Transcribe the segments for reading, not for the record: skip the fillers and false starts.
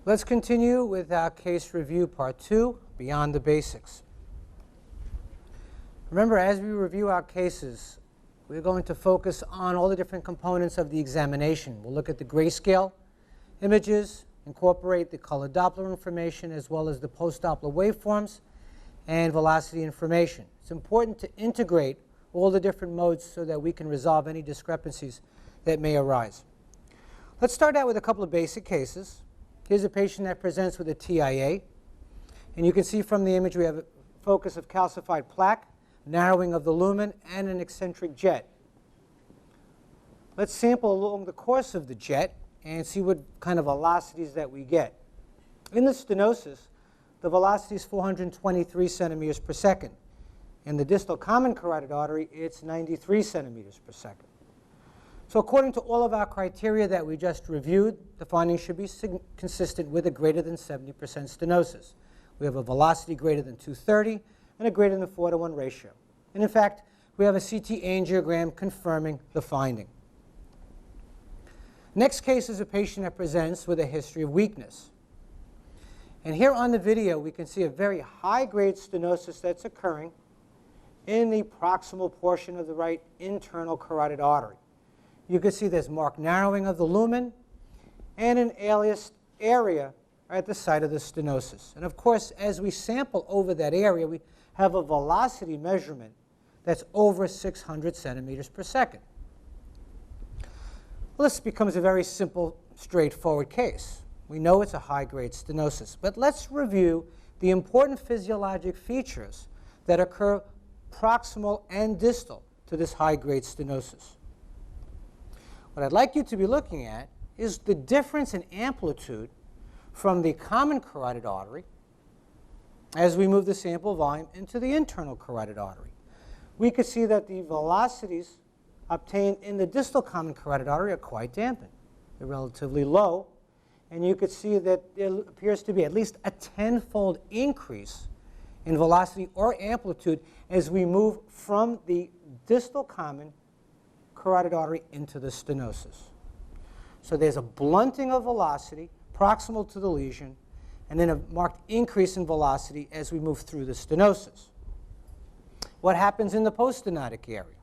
Let's continue with our case review part 2, Beyond the Basics. Remember, as we review our cases, we're going to focus on all the different components of the examination. We'll look at the grayscale images, incorporate the color Doppler information, as well as the post-Doppler waveforms and velocity information. It's important to integrate all the different modes so that we can resolve any discrepancies that may arise. Let's start out with a couple of basic cases. Here's a patient that presents with a TIA. And you can see from the image we have a focus of calcified plaque, narrowing of the lumen, and an eccentric jet. Let's sample along the course of the jet and see what kind of velocities that we get. In the stenosis, the velocity is 423 centimeters per second. In the distal common carotid artery, it's 93 centimeters per second. So according to all of our criteria that we just reviewed, the findings should be consistent with a greater than 70% stenosis. We have a velocity greater than 230 and a greater than 4:1 ratio. And in fact, we have a CT angiogram confirming the finding. Next case is a patient that presents with a history of weakness. And here on the video, we can see a very high-grade stenosis that's occurring in the proximal portion of the right internal carotid artery. You can see there's marked narrowing of the lumen and an aliased area at the site of the stenosis. And of course, as we sample over that area, we have a velocity measurement that's over 600 centimeters per second. Well, this becomes a very simple, straightforward case. We know it's a high-grade stenosis, but let's review the important physiologic features that occur proximal and distal to this high-grade stenosis. What I'd like you to be looking at is the difference in amplitude from the common carotid artery as we move the sample volume into the internal carotid artery. We could see that the velocities obtained in the distal common carotid artery are quite dampened. They're relatively low, and you could see that there appears to be at least a 10-fold increase in velocity or amplitude as we move from the distal common carotid artery into the stenosis. So there's a blunting of velocity proximal to the lesion, and then a marked increase in velocity as we move through the stenosis. What happens in the poststenotic area?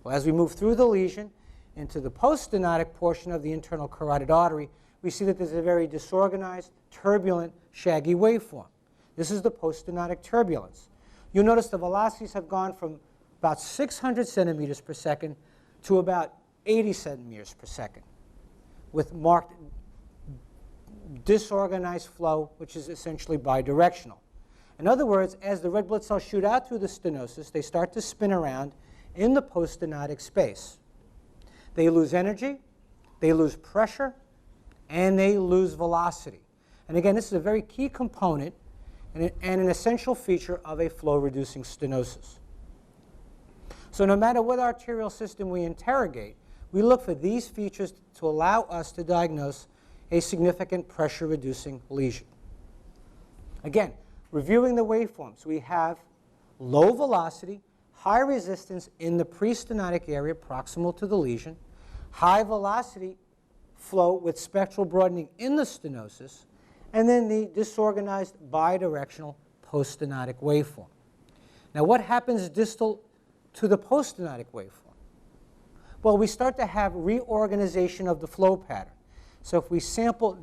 Well, as we move through the lesion into the poststenotic portion of the internal carotid artery, we see that there's a very disorganized, turbulent, shaggy waveform. This is the poststenotic turbulence. You'll notice the velocities have gone from about 600 centimeters per second to about 80 centimeters per second, with marked disorganized flow, which is essentially bidirectional. In other words, as the red blood cells shoot out through the stenosis, they start to spin around in the poststenotic space. They lose energy, they lose pressure, and they lose velocity. And again, this is a very key component and an essential feature of a flow-reducing stenosis. So no matter what arterial system we interrogate, we look for these features to allow us to diagnose a significant pressure-reducing lesion. Again, reviewing the waveforms, we have low velocity, high resistance in the prestenotic area proximal to the lesion, high velocity flow with spectral broadening in the stenosis, and then the disorganized bidirectional poststenotic waveform. Now, what happens distal to the poststenotic waveform? Well, we start to have reorganization of the flow pattern. So if we sample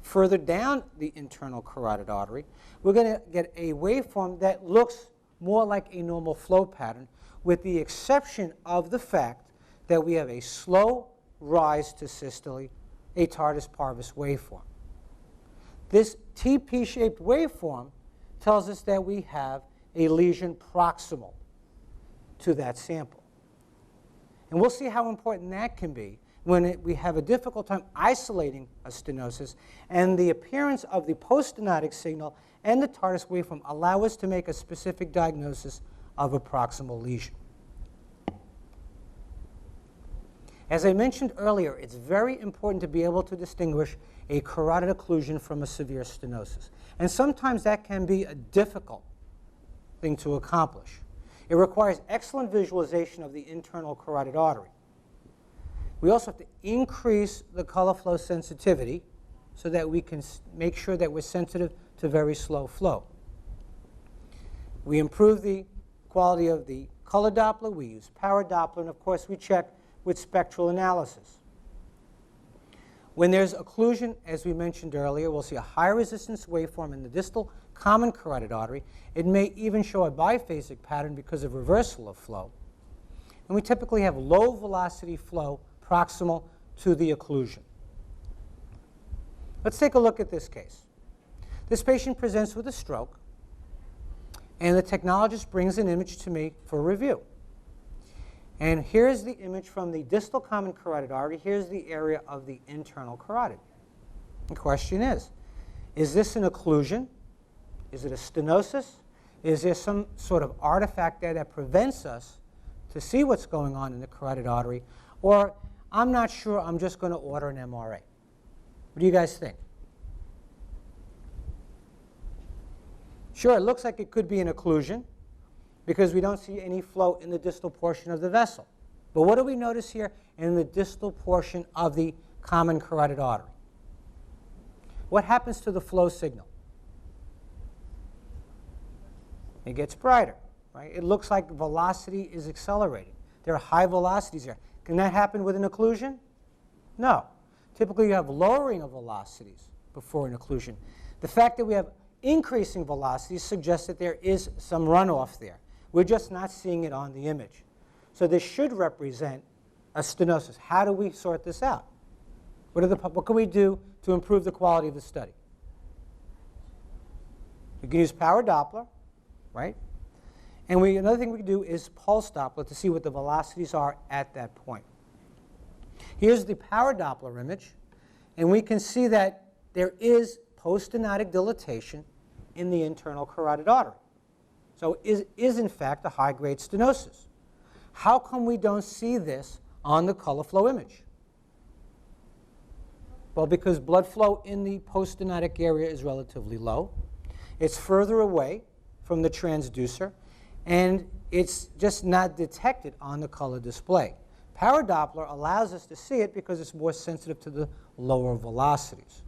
further down the internal carotid artery, we're going to get a waveform that looks more like a normal flow pattern, with the exception of the fact that we have a slow rise to systole, a tardus parvis waveform. This TP-shaped waveform tells us that we have a lesion proximal to that sample. And we'll see how important that can be when we have a difficult time isolating a stenosis, and the appearance of the poststenotic signal and the tardus waveform allow us to make a specific diagnosis of a proximal lesion. As I mentioned earlier, it's very important to be able to distinguish a carotid occlusion from a severe stenosis. And sometimes that can be a difficult thing to accomplish. It requires excellent visualization of the internal carotid artery. We also have to increase the color flow sensitivity so that we can make sure that we're sensitive to very slow flow. We improve the quality of the color Doppler, we use power Doppler, and of course we check with spectral analysis. When there's occlusion, as we mentioned earlier, we'll see a high resistance waveform in the distal common carotid artery. It may even show a biphasic pattern because of reversal of flow. And we typically have low velocity flow proximal to the occlusion. Let's take a look at this case. This patient presents with a stroke, and the technologist brings an image to me for review. And here's the image from the distal common carotid artery. Here's the area of the internal carotid. The question is this an occlusion? Is it a stenosis? Is there some sort of artifact there that prevents us to see what's going on in the carotid artery? Or I'm not sure, I'm just going to order an MRA. What do you guys think? Sure, it looks like it could be an occlusion because we don't see any flow in the distal portion of the vessel. But what do we notice here in the distal portion of the common carotid artery? What happens to the flow signal? It gets brighter, right? It looks like velocity is accelerating. There are high velocities here. Can that happen with an occlusion? No. Typically, you have lowering of velocities before an occlusion. The fact that we have increasing velocities suggests that there is some runoff there. We're just not seeing it on the image. So this should represent a stenosis. How do we sort this out? What can we do to improve the quality of the study? We can use power Doppler, right? And another thing we can do is pulse Doppler to see what the velocities are at that point. Here's the power Doppler image, and we can see that there is poststenotic dilatation in the internal carotid artery. So it is in fact a high-grade stenosis. How come we don't see this on the color flow image? Well, because blood flow in the poststenotic area is relatively low. It's further away from the transducer, and it's just not detected on the color display. Power Doppler allows us to see it because it's more sensitive to the lower velocities.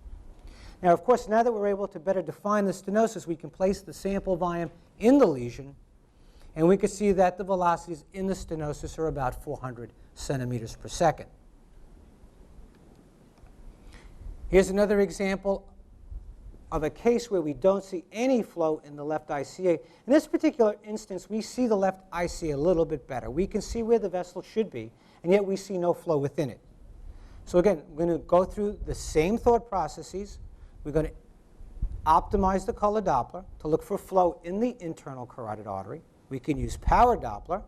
Now, of course, now that we're able to better define the stenosis, we can place the sample volume in the lesion, and we can see that the velocities in the stenosis are about 400 centimeters per second. Here's another example of a case where we don't see any flow in the left ICA. In this particular instance, we see the left ICA a little bit better. We can see where the vessel should be, and yet we see no flow within it. So again, we're going to go through the same thought processes. We're going to optimize the color Doppler to look for flow in the internal carotid artery. We can use power Doppler,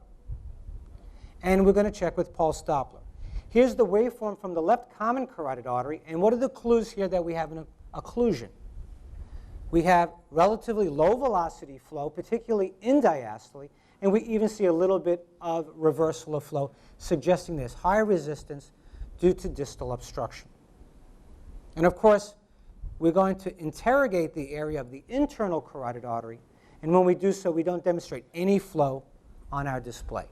and we're going to check with pulse Doppler. Here's the waveform from the left common carotid artery, and what are the clues here that we have an occlusion? We have relatively low velocity flow, particularly in diastole, and we even see a little bit of reversal of flow, suggesting there's high resistance due to distal obstruction. And of course, we're going to interrogate the area of the internal carotid artery, and when we do so, we don't demonstrate any flow on our display,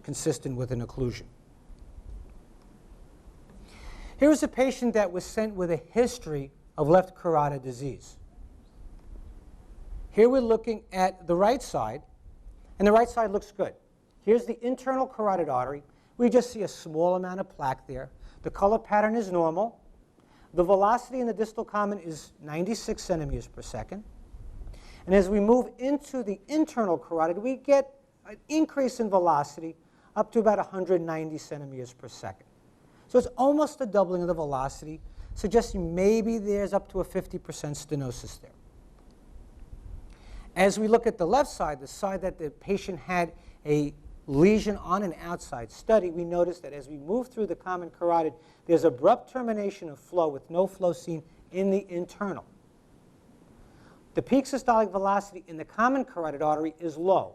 consistent with an occlusion. Here is a patient that was sent with a history of left carotid disease. Here we're looking at the right side, and the right side looks good. Here's the internal carotid artery. We just see a small amount of plaque there. The color pattern is normal. The velocity in the distal common is 96 centimeters per second. And as we move into the internal carotid, we get an increase in velocity up to about 190 centimeters per second. So it's almost a doubling of the velocity, suggesting maybe there's up to a 50% stenosis there. As we look at the left side, the side that the patient had a lesion on an outside study, we notice that as we move through the common carotid, there's abrupt termination of flow with no flow seen in the internal. The peak systolic velocity in the common carotid artery is low.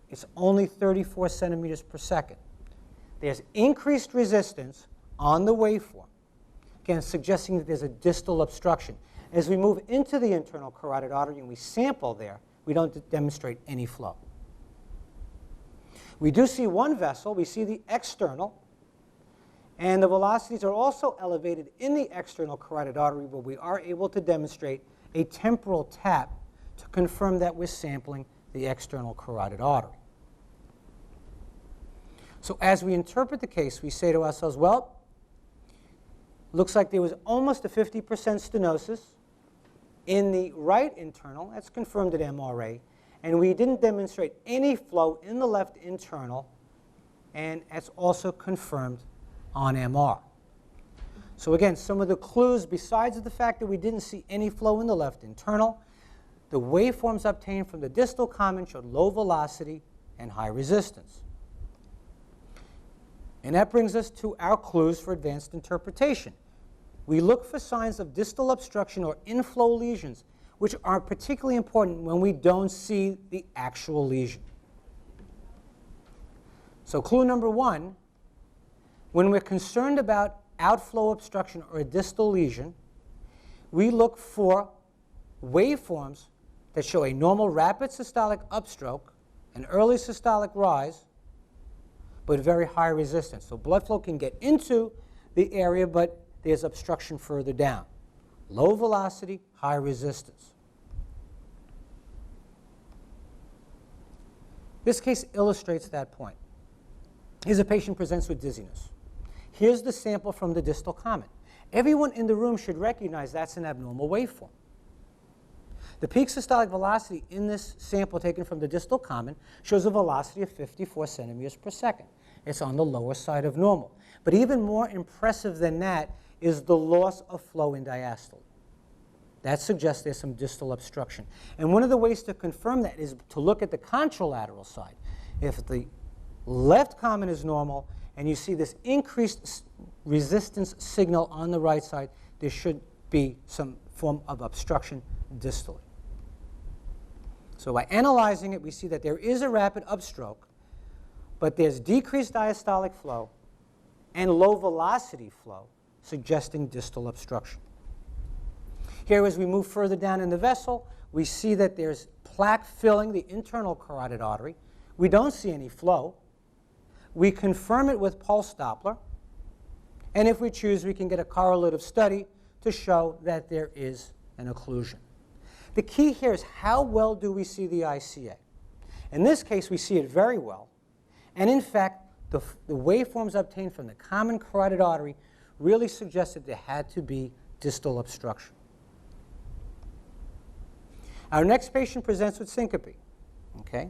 It's only 34 centimeters per second. There's increased resistance on the waveform, again, suggesting that there's a distal obstruction. As we move into the internal carotid artery and we sample there, we don't demonstrate any flow. We do see one vessel. We see the external. And the velocities are also elevated in the external carotid artery, where we are able to demonstrate a temporal tap to confirm that we're sampling the external carotid artery. So as we interpret the case, we say to ourselves, well, looks like there was almost a 50% stenosis in the right internal. That's confirmed at MRA. And we didn't demonstrate any flow in the left internal, and that's also confirmed on MR. So again, some of the clues, besides the fact that we didn't see any flow in the left internal, the waveforms obtained from the distal common showed low velocity and high resistance. And that brings us to our clues for advanced interpretation. We look for signs of distal obstruction or inflow lesions, which are particularly important when we don't see the actual lesion. So clue number one, when we're concerned about outflow obstruction or a distal lesion, we look for waveforms that show a normal rapid systolic upstroke, an early systolic rise, but very high resistance. So blood flow can get into the area, but there's obstruction further down. Low velocity, high resistance. This case illustrates that point. Here's a patient presents with dizziness. Here's the sample from the distal common. Everyone in the room should recognize that's an abnormal waveform. The peak systolic velocity in this sample taken from the distal common shows a velocity of 54 centimeters per second. It's on the lower side of normal. But even more impressive than that is the loss of flow in diastole. That suggests there's some distal obstruction. And one of the ways to confirm that is to look at the contralateral side. If the left common is normal and you see this increased resistance signal on the right side, there should be some form of obstruction distally. So by analyzing it, we see that there is a rapid upstroke, but there's decreased diastolic flow and low velocity flow, suggesting distal obstruction. Here, as we move further down in the vessel, we see that there's plaque filling the internal carotid artery. We don't see any flow. We confirm it with pulse Doppler. And if we choose, we can get a correlative study to show that there is an occlusion. The key here is how well do we see the ICA? In this case, we see it very well. And in fact, the waveforms obtained from the common carotid artery really suggested there had to be distal obstruction. Our next patient presents with syncope. Okay?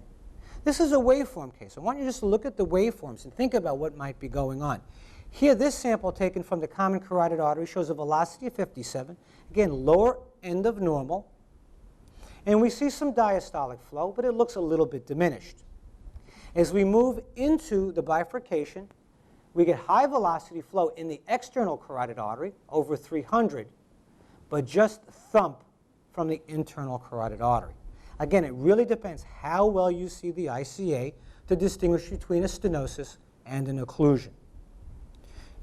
This is a waveform case. I want you just to look at the waveforms and think about what might be going on. Here, this sample taken from the common carotid artery shows a velocity of 57. Again, lower end of normal. And we see some diastolic flow, but it looks a little bit diminished. As we move into the bifurcation, we get high velocity flow in the external carotid artery, over 300, but just thump from the internal carotid artery. Again, it really depends how well you see the ICA to distinguish between a stenosis and an occlusion.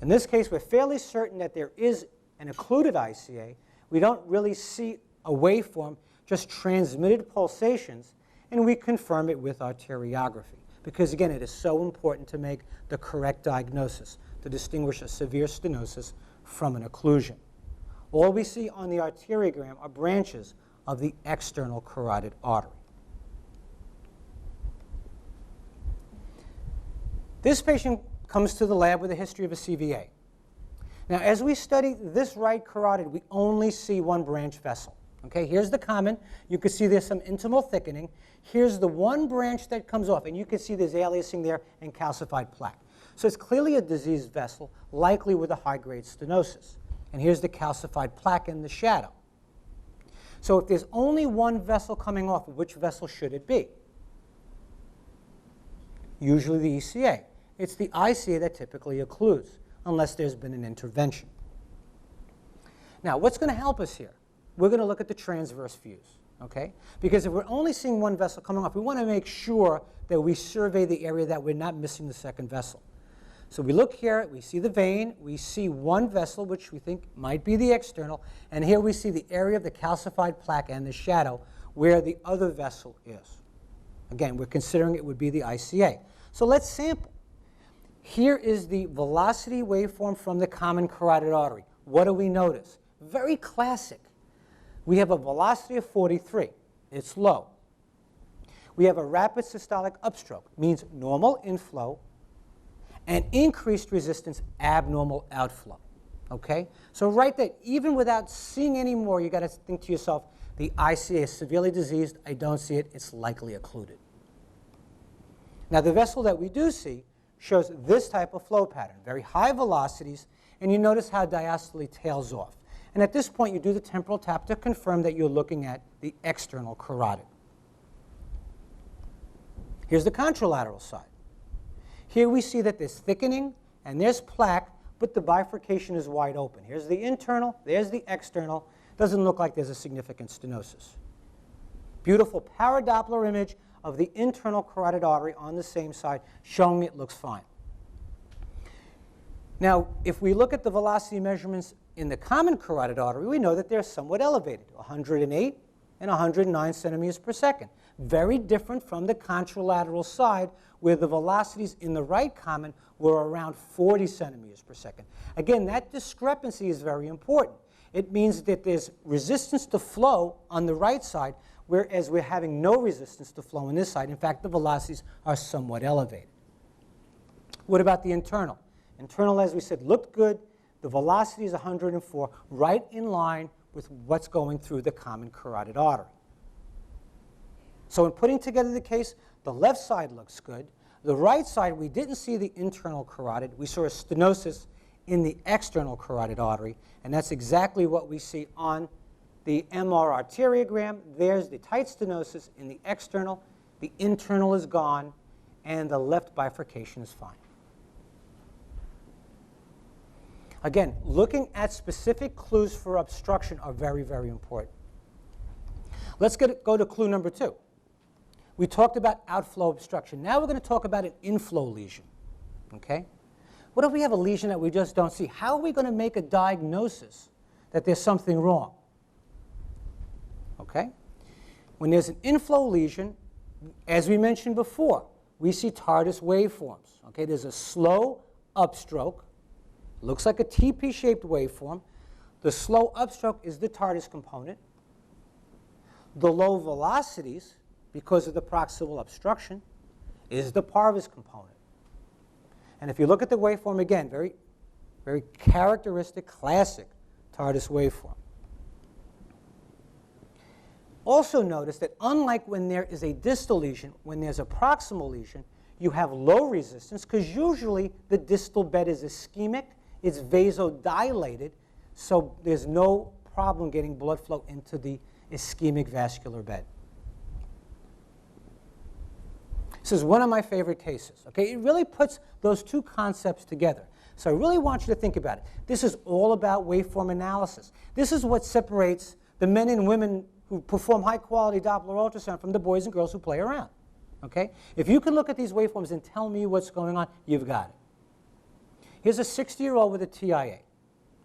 In this case, we're fairly certain that there is an occluded ICA. We don't really see a waveform, just transmitted pulsations, and we confirm it with arteriography. Because again, it is so important to make the correct diagnosis to distinguish a severe stenosis from an occlusion. All we see on the arteriogram are branches of the external carotid artery. This patient comes to the lab with a history of a CVA. Now, as we study this right carotid, we only see one branch vessel. Okay, here's the common. You can see there's some intimal thickening. Here's the one branch that comes off, and you can see there's aliasing there and calcified plaque. So it's clearly a diseased vessel, likely with a high-grade stenosis. And here's the calcified plaque in the shadow. So if there's only one vessel coming off, which vessel should it be? Usually the ECA. It's the ICA that typically occludes, unless there's been an intervention. Now, what's going to help us here? We're going to look at the transverse views, okay? Because if we're only seeing one vessel coming off, we want to make sure that we survey the area that we're not missing the second vessel. So we look here, we see the vein, we see one vessel, which we think might be the external, and here we see the area of the calcified plaque and the shadow where the other vessel is. Again, we're considering it would be the ICA. So let's sample. Here is the velocity waveform from the common carotid artery. What do we notice? Very classic. We have a velocity of 43. It's low. We have a rapid systolic upstroke, means normal inflow, and increased resistance, abnormal outflow. Okay? So right there, even without seeing any more, you got to think to yourself, the ICA is severely diseased. I don't see it. It's likely occluded. Now, the vessel that we do see shows this type of flow pattern, very high velocities, and you notice how diastole tails off. And at this point, you do the temporal tap to confirm that you're looking at the external carotid. Here's the contralateral side. Here we see that there's thickening and there's plaque, but the bifurcation is wide open. Here's the internal, there's the external. Doesn't look like there's a significant stenosis. Beautiful paradoppler image of the internal carotid artery on the same side, showing it looks fine. Now, if we look at the velocity measurements in the common carotid artery, we know that they're somewhat elevated, 108 and 109 centimeters per second. Very different from the contralateral side, where the velocities in the right common were around 40 centimeters per second. Again, that discrepancy is very important. It means that there's resistance to flow on the right side, whereas we're having no resistance to flow on this side. In fact, the velocities are somewhat elevated. What about the internal? Internal, as we said, looked good. The velocity is 104, right in line with what's going through the common carotid artery. So in putting together the case, the left side looks good. The right side, we didn't see the internal carotid. We saw a stenosis in the external carotid artery, and that's exactly what we see on the MR arteriogram. There's the tight stenosis in the external. The internal is gone, and the left bifurcation is fine. Again, looking at specific clues for obstruction are very, very important. Let's go to clue number 2. We talked about outflow obstruction. Now we're going to talk about an inflow lesion. Okay? What if we have a lesion that we just don't see? How are we going to make a diagnosis that there's something wrong? Okay? When there's an inflow lesion, as we mentioned before, we see TARDIS waveforms. Okay? There's a slow upstroke. Looks like a TP-shaped waveform. The slow upstroke is the TARDIS component. The low velocities, because of the proximal obstruction, is the parvus component. And if you look at the waveform again, very, very characteristic, classic TARDIS waveform. Also notice that unlike when there is a distal lesion, when there's a proximal lesion, you have low resistance because usually the distal bed is ischemic, it's vasodilated, so there's no problem getting blood flow into the ischemic vascular bed. This is one of my favorite cases. Okay? It really puts those two concepts together. So I really want you to think about it. This is all about waveform analysis. This is what separates the men and women who perform high-quality Doppler ultrasound from the boys and girls who play around. Okay? If you can look at these waveforms and tell me what's going on, you've got it. Here's a 60-year-old with a TIA.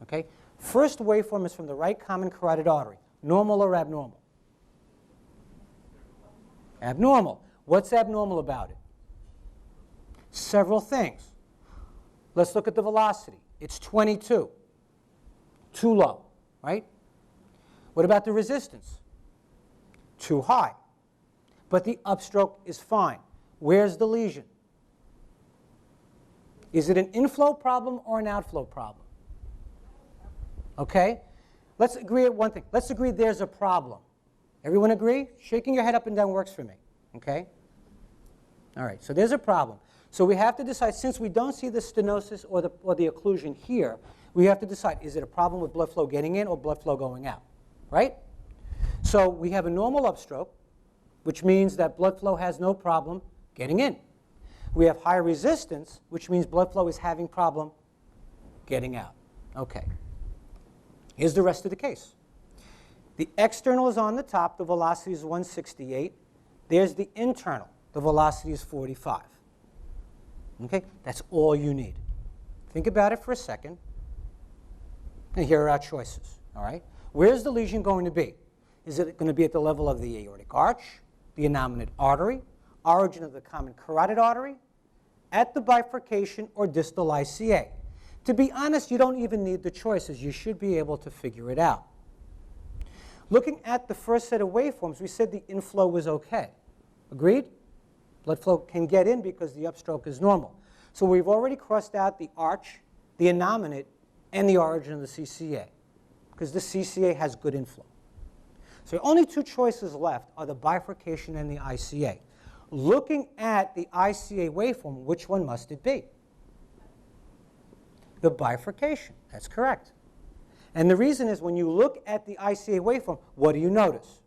Okay? First waveform is from the right common carotid artery. Normal or abnormal? Abnormal. What's abnormal about it? Several things. Let's look at the velocity. It's 22. Too low, right? What about the resistance? Too high. But the upstroke is fine. Where's the lesion? Is it an inflow problem or an outflow problem? Okay? Let's agree at one thing. Let's agree there's a problem. Everyone agree? Shaking your head up and down works for me. Okay? All right, so there's a problem. So we have to decide, since we don't see the stenosis or the occlusion here, we have to decide, is it a problem with blood flow getting in or blood flow going out? Right? So we have a normal upstroke, which means that blood flow has no problem getting in. We have high resistance, which means blood flow is having problem getting out. Okay. Here's the rest of the case. The external is on the top. The velocity is 168. There's the internal. The velocity is 45. Okay? That's all you need. Think about it for a second. And here are our choices. All right? Where's the lesion going to be? Is it going to be at the level of the aortic arch, the innominate artery, origin of the common carotid artery, at the bifurcation or distal ICA. To be honest, you don't even need the choices. You should be able to figure it out. Looking at the first set of waveforms, we said the inflow was okay. Agreed? Blood flow can get in because the upstroke is normal. So we've already crossed out the arch, the innominate, and the origin of the CCA, because the CCA has good inflow. So the only two choices left are the bifurcation and the ICA. Looking at the ICA waveform, which one must it be? The bifurcation. That's correct. And the reason is when you look at the ICA waveform, what do you notice?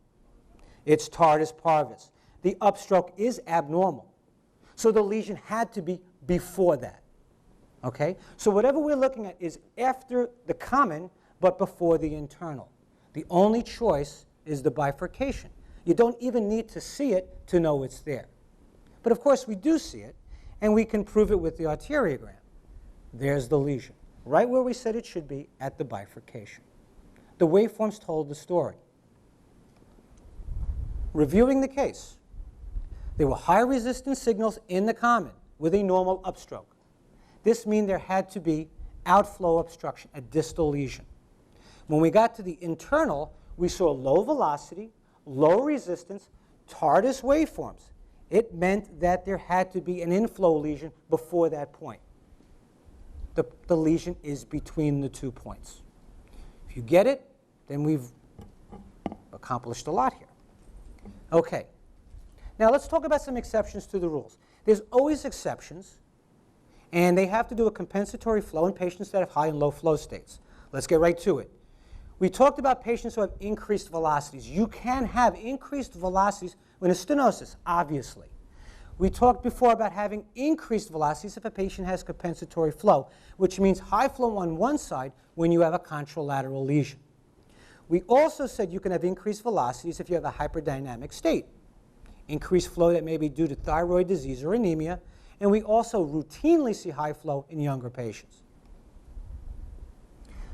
It's tardus parvus. The upstroke is abnormal. So the lesion had to be before that. Okay? So whatever we're looking at is after the common, but before the internal. The only choice is the bifurcation. You don't even need to see it to know it's there. But of course we do see it, and we can prove it with the arteriogram. There's the lesion, right where we said it should be at the bifurcation. The waveforms told the story. Reviewing the case, there were high resistance signals in the common with a normal upstroke. This means there had to be outflow obstruction, a distal lesion. When we got to the internal, we saw low velocity, low resistance, tardus waveforms. It meant that there had to be an inflow lesion before that point. The lesion is between the 2 points. If you get it, then we've accomplished a lot here. Okay. Now let's talk about some exceptions to the rules. There's always exceptions, and they have to do with compensatory flow in patients that have high and low flow states. Let's get right to it. We talked about patients who have increased velocities. You can have increased velocities with a stenosis, obviously. We talked before about having increased velocities if a patient has compensatory flow, which means high flow on one side when you have a contralateral lesion. We also said you can have increased velocities if you have a hyperdynamic state. Increased flow that may be due to thyroid disease or anemia, and we also routinely see high flow in younger patients.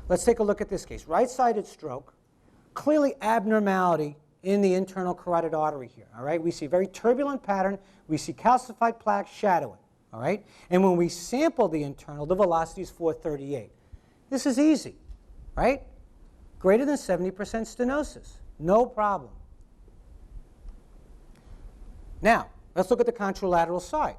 Let's take a look at this case. Right-sided stroke, clearly abnormality in the internal carotid artery here, all right? We see a very turbulent pattern. We see calcified plaque shadowing, all right? And when we sample the internal, the velocity is 438. This is easy, right? Greater than 70% stenosis, no problem. Now, let's look at the contralateral side.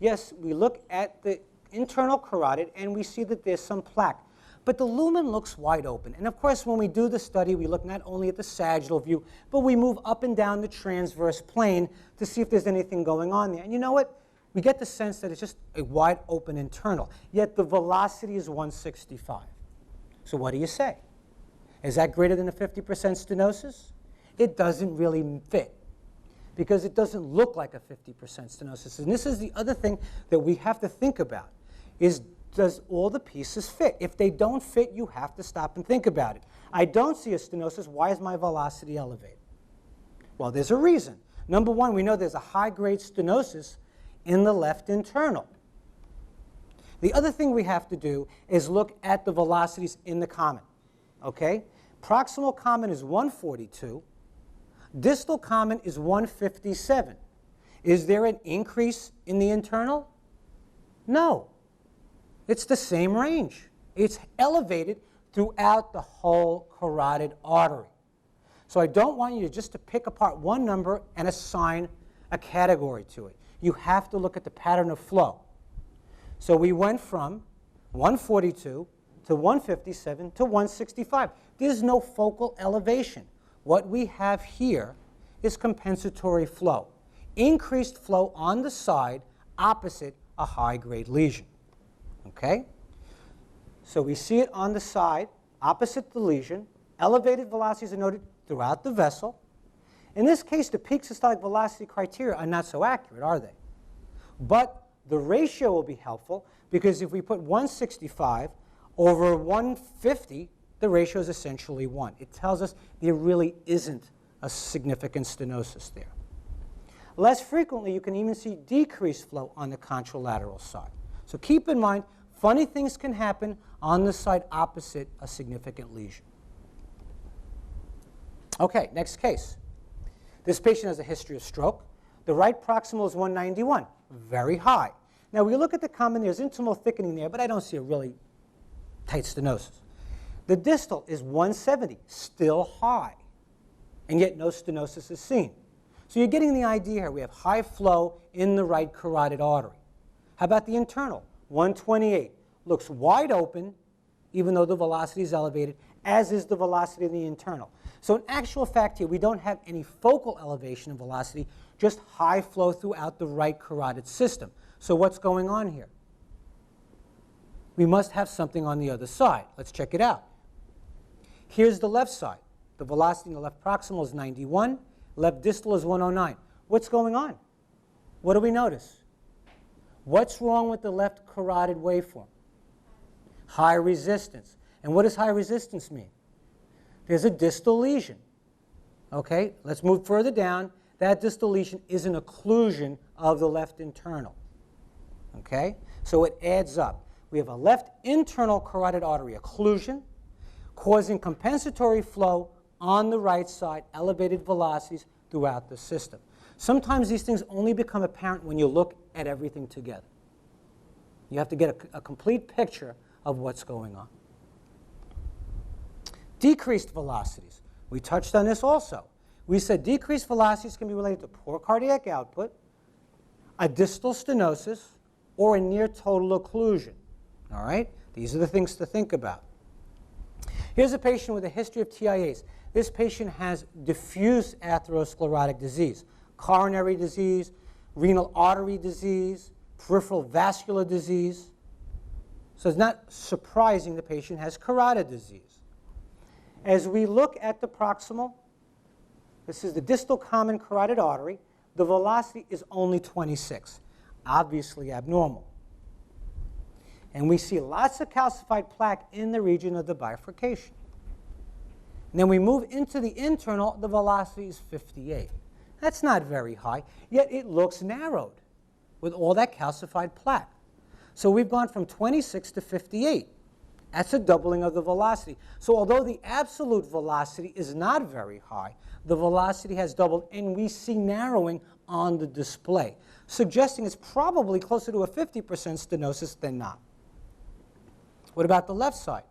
Yes, we look at the internal carotid and we see that there's some plaque. But the lumen looks wide open. And of course, when we do the study, we look not only at the sagittal view, but we move up and down the transverse plane to see if there's anything going on there. And you know what? We get the sense that it's just a wide open internal. Yet the velocity is 165. So what do you say? Is that greater than a 50% stenosis? It doesn't really fit, because it doesn't look like a 50% stenosis. And this is the other thing that we have to think about, is does all the pieces fit? If they don't fit, you have to stop and think about it. I don't see a stenosis. Why is my velocity elevated? Well, there's a reason. Number one, we know there's a high-grade stenosis in the left internal. The other thing we have to do is look at the velocities in the common. Okay? Proximal common is 142. Distal common is 157. Is there an increase in the internal? No. It's the same range. It's elevated throughout the whole carotid artery. So I don't want you just to pick apart one number and assign a category to it. You have to look at the pattern of flow. So we went from 142 to 157 to 165. There's no focal elevation. What we have here is compensatory flow. Increased flow on the side opposite a high-grade lesion. Okay? So we see it on the side, opposite the lesion. Elevated velocities are noted throughout the vessel. In this case, the peak systolic velocity criteria are not so accurate, are they? But the ratio will be helpful, because if we put 165 over 150, the ratio is essentially 1. It tells us there really isn't a significant stenosis there. Less frequently, you can even see decreased flow on the contralateral side. So keep in mind, funny things can happen on the side opposite a significant lesion. Okay, next case. This patient has a history of stroke. The right proximal is 191, very high. Now, we look at the common, there's intimal thickening there, but I don't see a really tight stenosis. The distal is 170, still high, and yet no stenosis is seen. So you're getting the idea here. We have high flow in the right carotid artery. How about the internal? 128. Looks wide open, even though the velocity is elevated, as is the velocity in the internal. So in actual fact here, we don't have any focal elevation of velocity, just high flow throughout the right carotid system. So what's going on here? We must have something on the other side. Let's check it out. Here's the left side. The velocity in the left proximal is 91. Left distal is 109. What's going on? What do we notice? What's wrong with the left carotid waveform? High resistance. And what does high resistance mean? There's a distal lesion. Okay, let's move further down. That distal lesion is an occlusion of the left internal. Okay, so it adds up. We have a left internal carotid artery occlusion causing compensatory flow on the right side, elevated velocities throughout the system. Sometimes these things only become apparent when you look at everything together. You have to get a complete picture of what's going on. Decreased velocities. We touched on this also. We said decreased velocities can be related to poor cardiac output, a distal stenosis, or a near total occlusion. All right? These are the things to think about. Here's a patient with a history of TIAs. This patient has diffuse atherosclerotic disease, coronary disease, renal artery disease, peripheral vascular disease. So it's not surprising the patient has carotid disease. As we look at the proximal, this is the distal common carotid artery. The velocity is only 26, obviously abnormal. And we see lots of calcified plaque in the region of the bifurcation. And then we move into the internal, the velocity is 58. That's not very high, yet it looks narrowed with all that calcified plaque. So we've gone from 26 to 58. That's a doubling of the velocity. So although the absolute velocity is not very high, the velocity has doubled, and we see narrowing on the display, suggesting it's probably closer to a 50% stenosis than not. What about the left side?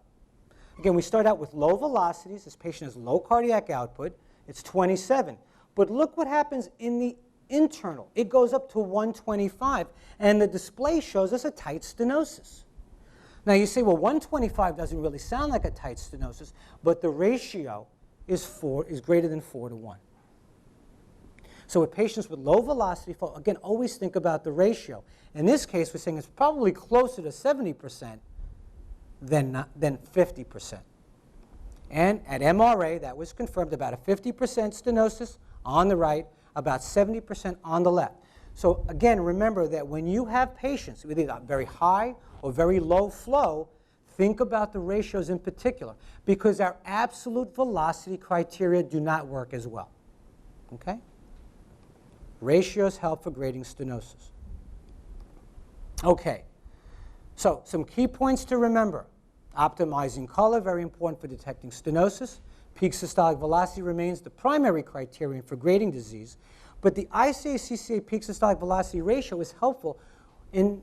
Again, we start out with low velocities. This patient has low cardiac output. It's 27. But look what happens in the internal. It goes up to 125, and the display shows us a tight stenosis. Now you say, well, 125 doesn't really sound like a tight stenosis, but the ratio is greater than 4 to 1. So with patients with low velocity flow, again, always think about the ratio. In this case, we're saying it's probably closer to 70% than 50%. And at MRA, that was confirmed, about a 50% stenosis on the right, about 70% on the left. So again, remember that when you have patients with either very high or very low flow, think about the ratios in particular, because our absolute velocity criteria do not work as well. Okay? Ratios help for grading stenosis. Okay. So some key points to remember. Optimizing color, very important for detecting stenosis. Peak systolic velocity remains the primary criterion for grading disease, but the ICA-CCA peak systolic velocity ratio is helpful in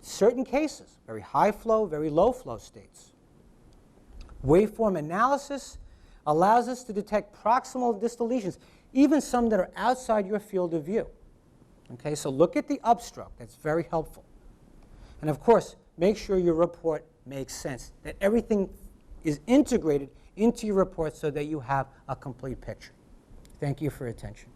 certain cases, very high flow, very low flow states. Waveform analysis allows us to detect proximal and distal lesions, even some that are outside your field of view. Okay, so look at the upstroke. That's very helpful. And of course, make sure your report makes sense, that everything is integrated into your report so that you have a complete picture. Thank you for your attention.